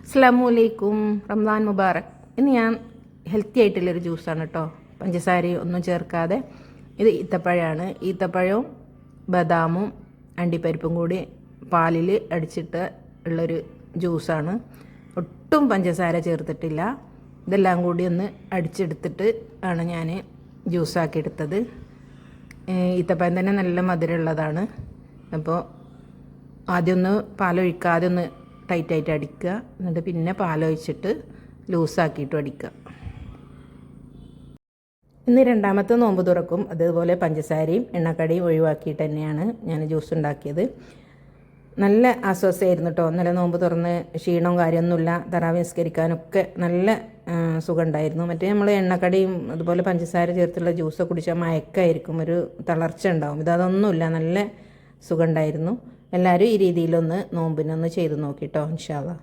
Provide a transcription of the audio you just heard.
അസ്സലാമലൈക്കും. റംസാൻ മുബാറക്. ഇന്ന് ഞാൻ ഹെൽത്തി ആയിട്ടുള്ളൊരു ജ്യൂസാണ് കേട്ടോ, പഞ്ചസാര ഒന്നും ചേർക്കാതെ. ഇത് ഈത്തപ്പഴമാണ്. ഈത്തപ്പഴവും ബദാമും അണ്ടിപ്പരിപ്പും കൂടി പാലിൽ അടിച്ചിട്ട് ഉള്ളൊരു ജ്യൂസാണ്. ഒട്ടും പഞ്ചസാര ചേർത്തിട്ടില്ല. ഇതെല്ലാം കൂടി ഒന്ന് അടിച്ചെടുത്തിട്ട് ആണ് ഞാൻ ജ്യൂസാക്കി എടുത്തത്. ഈത്തപ്പഴം തന്നെ നല്ല മധുരമുള്ളതാണ്. അപ്പോൾ ആദ്യം ഒന്ന് പാലൊഴിക്കാതെ ഒന്ന് ടൈറ്റായിട്ട് അടിക്കുക, എന്നിട്ട് പിന്നെ പാലൊഴിച്ചിട്ട് ലൂസാക്കിയിട്ടും അടിക്കുക. ഇന്ന് രണ്ടാമത്തെ നോമ്പ് തുറക്കും. അതുപോലെ പഞ്ചസാരയും എണ്ണക്കടിയും ഒഴിവാക്കിയിട്ട് തന്നെയാണ് ഞാൻ ജ്യൂസ് ഉണ്ടാക്കിയത്. നല്ല ആശ്വാസമായിരുന്നു കേട്ടോ. ഇന്നലെ നോമ്പ് തുറന്ന് ക്ഷീണവും കാര്യമൊന്നുമില്ല. തറാവി നിസ്കരിക്കാനൊക്കെ നല്ല സുഖം ഉണ്ടായിരുന്നു. മറ്റേ നമ്മൾ എണ്ണക്കടിയും അതുപോലെ പഞ്ചസാര ചേർത്തുള്ള ജ്യൂസ് കുടിച്ചാൽ മയക്കായിരിക്കും, ഒരു തളർച്ച ഉണ്ടാവും. ഇതൊന്നുമില്ല, നല്ല സുഖം ഉണ്ടായിരുന്നു. എല്ലാവരും ഈ രീതിയിലൊന്ന് നോമ്പിനൊന്ന് ചെയ്ത് നോക്കിട്ടോ ഇൻഷാ അല്ലാഹ്.